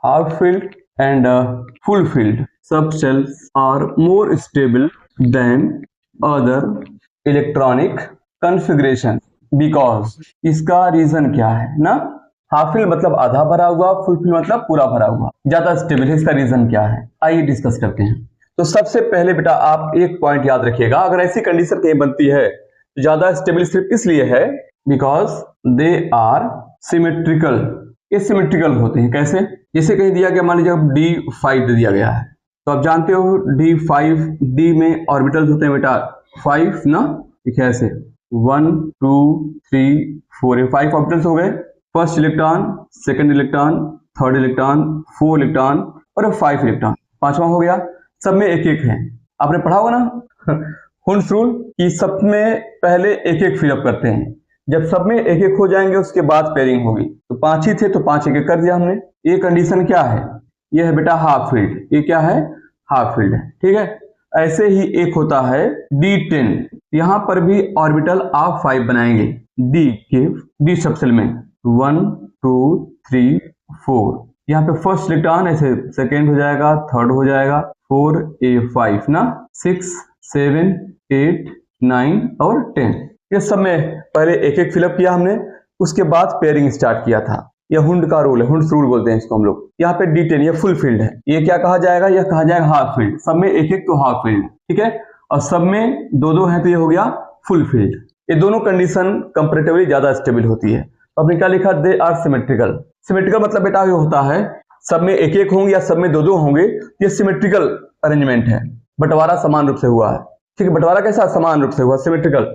half filled and full filled subcells are more stable than other electronic configuration because इसका reason क्या है ना। Half fill मतलब आधा भरा हुआ, फुल फिल मतलब पूरा भरा हुआ, ज्यादा स्टेबल है। इसका रीजन क्या है आइए डिस्कस करते हैं। तो सबसे पहले बेटा आप एक पॉइंट याद रखिएगा, अगर ऐसी कंडीशन कहीं बनती है तो ज्यादा स्टेबल सिर्फ इसलिए है बिकॉज दे आर सिमेट्रिकल। ये सिमेट्रिकल होते हैं। कैसे? जैसे कहीं दिया गया, मान लीजिए D5 दे दिया गया है, तो आप जानते हो D5 D में ऑर्बिटल्स होते हैं बेटा 5 ना। ठीक है, ऐसे 1 2 3 4 ये 5 ऑर्बिटल्स हो गए। First electron, second electron, third electron, 4 electron और 5 इलेक्ट्रॉन, पांचवा हो गया। सब में एक एक है। आपने पढ़ा होगा ना हुंड्स रूल कि सब में पहले एक एक फिलअप करते हैं, जब सब में एक एक हो जाएंगे उसके बाद पेयरिंग होगी। तो 5 ही थे तो 5 एक एक कर दिया हमने। ये कंडीशन क्या है? ये है बेटा हाफ फील्ड। ये क्या है? हाफ फील्ड है। ठीक है, ऐसे ही एक होता है D10। यहां पर भी ऑर्बिटल आप 5 बनाएंगे D के D सबसेल में 1 2 3 4। यहाँ पे फर्स्ट इलेक्ट्रॉन ऐसे सेकेंड हो जाएगा, थर्ड हो जाएगा, 4A5 ना, 6 7 8 9 और 10। ये सब में पहले एक एक फिलअप किया हमने, उसके बाद पेयरिंग स्टार्ट किया था। यह हुंड का रूल है, हुंड्स रूल बोलते हैं इसको हम लोग। यहाँ पे D10 ये फुल फील्ड है। ये क्या कहा जाएगा? यह कहा जाएगा हाफ फील्ड। सब में एक एक तो हाफ फील्ड, ठीक है, और सब में दो दो है तो ये हो गया फुल फील्ड। ये दोनों कंडीशन कंपैरेटिवली ज्यादा स्टेबल होती है। तो आपने क्या लिखा? They are symmetrical. सिमेट्रिकल मतलब बेटा ये होता है सब में एक एक होंगे या सब में दो दो होंगे, ये सिमेट्रिकल अरेंजमेंट है। बंटवारा समान रूप से हुआ है। ठीक है, बंटवारा कैसा? समान रूप से हुआ, सिमेट्रिकल।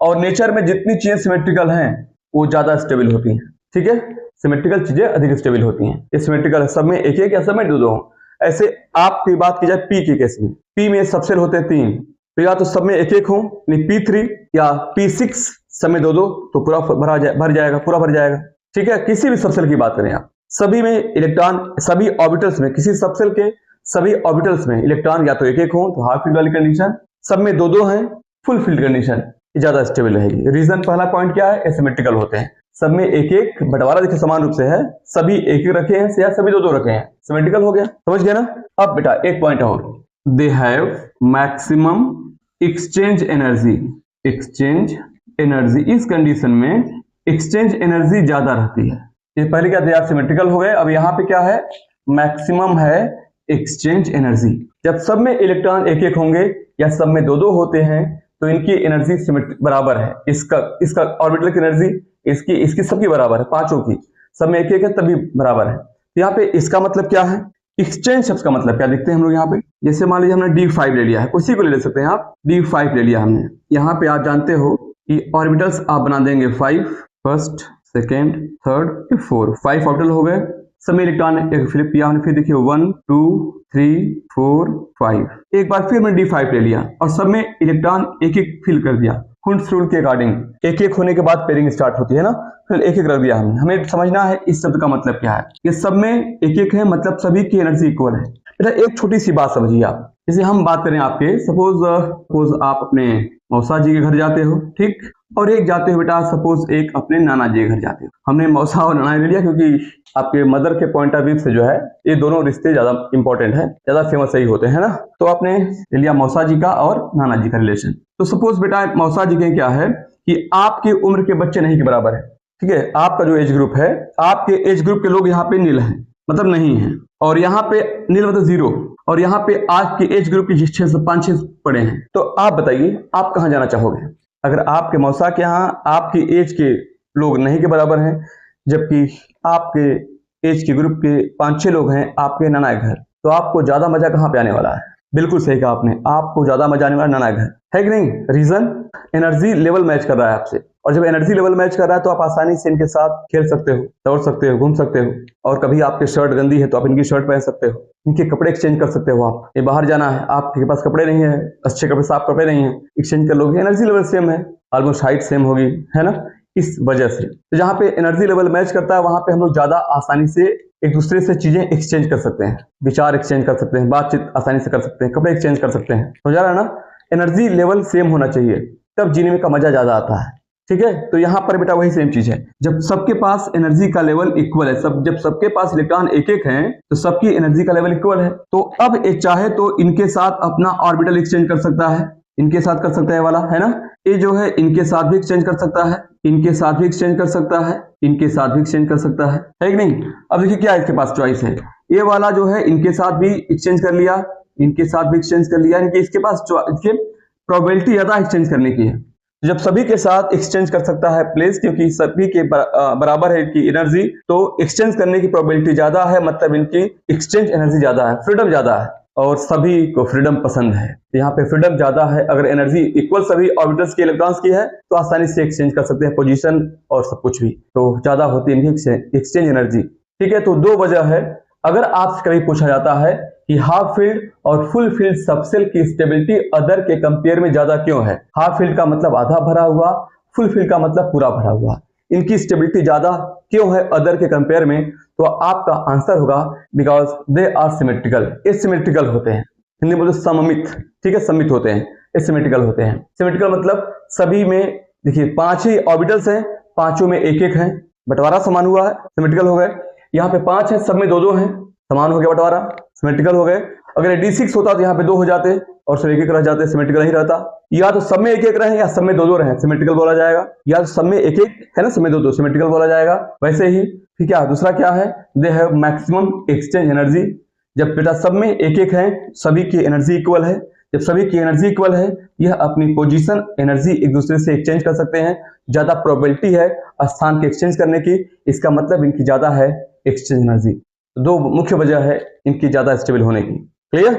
और नेचर में जितनी चीजें सिमेट्रिकल हैं वो ज्यादा स्टेबल होती हैं। ठीक है, सिमेट्रिकल चीजें अधिक स्टेबल होती हैं। ये सिमेट्रिकल है, सब में एक एक या सब में दो दो हो। ऐसे आपकी बात की जाए पी के केस में, पी में सबसेल होते हैं 3, तो या तो सब में एक एक हो P3 या P6, सब में दो दो तो पूरा भर जाएगा, पूरा भर जाएगा। ठीक है, किसी भी सबसेल की बात करें आप, सभी में इलेक्ट्रॉन, सभी ऑर्बिटल्स में, किसी सबसेल के सभी ऑर्बिटल्स में इलेक्ट्रॉन या तो एक एक हो तो हाफ फील्ड वाली कंडीशन, सब में दो दो हैं फुल फील्ड कंडीशन, ज्यादा स्टेबल रहेगी। रीजन पहला पॉइंट क्या है? एसिमेट्रिकल होते हैं। सब में एक एक, बंटवारा देखिए समान रूप से है, सभी एक एक रखे हैं या सभी दो दो रखे हैं, सिमेट्रिकल हो गया। समझ गया ना? अब बेटा एक पॉइंट और, they have maximum exchange energy. Exchange energy, इस कंडीशन में एक्सचेंज एनर्जी ज्यादा रहती है। ये पहले क्या थे? आप सिमेट्रिकल हो गए। अब यहाँ पे क्या है? मैक्सिमम है एक्सचेंज एनर्जी। जब सब में इलेक्ट्रॉन एक एक होंगे या सब में दो दो होते हैं तो इनकी एनर्जी बराबर है। इसका ऑर्बिटल की एनर्जी इसकी सबकी बराबर है, पांचों की, सब में एक एक है तभी बराबर है। तो यहाँ पे इसका मतलब क्या है? एक्सचेंज शब्द का मतलब क्या देखते हैं हम लोग यहाँ पे। जैसे मान लीजिए हमने D5 ले लिया है, उसी को ले सकते हैं आप। D5 ले लिया हमने, यहाँ पे आप जानते हो कि ऑर्बिटल्स आप बना देंगे 5, फर्स्ट सेकेंड थर्ड 4, 5 ऑर्बिटल हो गए। सब में इलेक्ट्रॉन एक फिलिप किया हमने, फिर देखिए 1 2 3 4 5। एक बार फिर मैंने D5 ले लिया और सब में इलेक्ट्रॉन एक एक फिल कर दिया। हुंड्स रूल के अकॉर्डिंग एक एक होने के बाद पेयरिंग स्टार्ट होती है ना, फिर एक एक रख दिया हमने। हमें समझना है इस शब्द का मतलब क्या है। ये सब में एक एक है मतलब सभी की एनर्जी इक्वल है। बेटा एक छोटी सी बात समझिए आप, जैसे हम बात करें आपके, सपोज आप अपने मौसा जी के घर जाते हो, ठीक, और एक जाते हो बेटा सपोज एक अपने नाना जी के घर जाते हो। हमने मौसा और नाना ले लिया क्योंकि आपके मदर के पॉइंट ऑफ व्यू से जो है ये दोनों रिश्ते ज्यादा इंपॉर्टेंट है, ज्यादा फेमस सही होते हैं ना। तो आपने ले लिया मौसा जी का और नाना जी का रिलेशन। तो सपोज बेटा मौसा जी के क्या है कि आपकी उम्र के बच्चे नहीं के बराबर है। ठीक है, आपका जो एज ग्रुप है, आपके एज ग्रुप के लोग यहाँ पे नील हैं मतलब नहीं है, और यहाँ पे नील मतलब 0, और यहाँ पे आज के एज ग्रुप की 5-6 पड़े हैं। तो आप बताइए आप कहाँ जाना चाहोगे? अगर आपके मौसा के यहाँ आपकी एज के लोग नहीं के बराबर हैं, जबकि आपके एज के ग्रुप के 5-6 लोग हैं आपके नाना के घर, तो आपको ज्यादा मजा कहाँ पे आने वाला है? बिल्कुल सही कहा आपने, आपको ज्यादा मजा आने वाला नाना घर है कि नहीं? रीजन एनर्जी लेवल मैच कर रहा है आपसे, और जब एनर्जी लेवल मैच कर रहा है तो आप आसानी से इनके साथ खेल सकते हो, दौड़ सकते हो, घूम सकते हो, और कभी आपकी शर्ट गंदी है तो आप इनकी शर्ट पहन सकते हो, इनके कपड़े एक्सचेंज कर सकते हो। आप ये बाहर जाना है, आपके पास कपड़े नहीं है, अच्छे कपड़े साफ कपड़े नहीं है, एक्सचेंज कर लोगे, एनर्जी लेवल सेम है, ऑलमोस्ट हाइट सेम होगी, है ना, इस वजह से। तो जहाँ पे एनर्जी लेवल मैच करता है वहां पे हम लोग ज्यादा आसानी से एक दूसरे से चीजें एक्सचेंज कर सकते हैं, विचार एक्सचेंज कर सकते हैं, बातचीत आसानी से कर सकते हैं, कपड़े एक्सचेंज कर सकते हैं। समझ आ रहा है ना? एनर्जी लेवल सेम होना चाहिए, तब जीने का मजा ज्यादा आता है। ठीक है, तो यहाँ पर बेटा वही सेम चीज है, जब सबके पास एनर्जी का लेवल इक्वल है, जब सबके पास इलेक्ट्रॉन एक एक हैं तो सबकी एनर्जी का लेवल इक्वल है। तो अब ये चाहे तो इनके साथ अपना ऑर्बिटल एक्सचेंज कर सकता है, इनके साथ कर सकता है वाला, है ना। ये जो है इनके साथ भी एक्सचेंज कर सकता है, इनके साथ भी एक्सचेंज कर सकता है, इनके साथ भी एक्सचेंज कर सकता है कि नहीं। अब देखिए क्या इसके पास चॉइस है, ये वाला जो है इनके साथ भी एक्सचेंज कर लिया, इनके साथ भी एक्सचेंज कर लिया, यानी कि इसके पास प्रोबेबिलिटी ज्यादा एक्सचेंज करने की है। जब सभी के साथ एक्सचेंज कर सकता है प्लेस, क्योंकि सभी के बराबर है इनकी एनर्जी, तो एक्सचेंज करने की प्रोबेबिलिटी ज्यादा है, मतलब इनकी एक्सचेंज एनर्जी ज्यादा है, फ्रीडम ज्यादा है, और सभी को फ्रीडम पसंद है। यहाँ पे फ्रीडम ज्यादा है, अगर एनर्जी इक्वल सभी ऑर्बिटल्स की इलेक्ट्रॉन्स की है तो आसानी से एक्सचेंज कर सकते हैं पोजीशन और सब कुछ भी, तो ज्यादा होती है इनकी एक्सचेंज एनर्जी। ठीक है, तो दो वजह है। अगर आपसे कभी पूछा जाता है कि हाफ फील्ड और फुल फील्ड सबसेल की स्टेबिलिटी अदर के कंपेयर में ज्यादा क्यों है, हाफ फील्ड का मतलब आधा भरा हुआ, फुल फील्ड का मतलब पूरा भरा हुआ, इनकी स्टेबिलिटी ज्यादा क्यों है अदर के कंपेयर में, तो आपका आंसर होगा बिकॉज दे आर सिमेट्रिकल, ये सिमेट्रिकल होते हैं, हिंदी में बोलते सममित, ठीक है, सममित होते हैं, ये सिमेट्रिकल होते हैं। सिमेट्रिकल मतलब सभी में देखिए 5 ही ऑर्बिटल्स हैं, पांचों में एक एक हैं, बंटवारा समान हुआ है, सिमेट्रिकल हो गए। यहाँ पे 5 है, सब में 2-2 हैं, समान हो गया बंटवारा, सिमेट्रिकल हो गए। अगर D6 होता तो यहाँ पे 2 हो जाते और सब एक एक रह जाते, सिमेट्रिकल नहीं रहता। या तो सब में एक एक रहे या सब में 2-2 रहे, सिमेट्रिकल बोला जाएगा, या तो सब में एक एक है ना, सब में 2-2, सिमेट्रिकल बोला जाएगा। वैसे ही फिर क्या दूसरा क्या है, they have maximum exchange energy, जब बेटा सब में एक एक है, सभी की एनर्जी इक्वल है, जब सभी की एनर्जी इक्वल है, यह अपनी पोजीशन एनर्जी एक दूसरे से एक्सचेंज कर सकते हैं, ज्यादा प्रोबेबिलिटी है स्थान के एक्सचेंज करने की, इसका मतलब इनकी ज्यादा है एक्सचेंज एनर्जी। दो मुख्य वजह है इनकी ज्यादा स्टेबल होने की। क्लियर।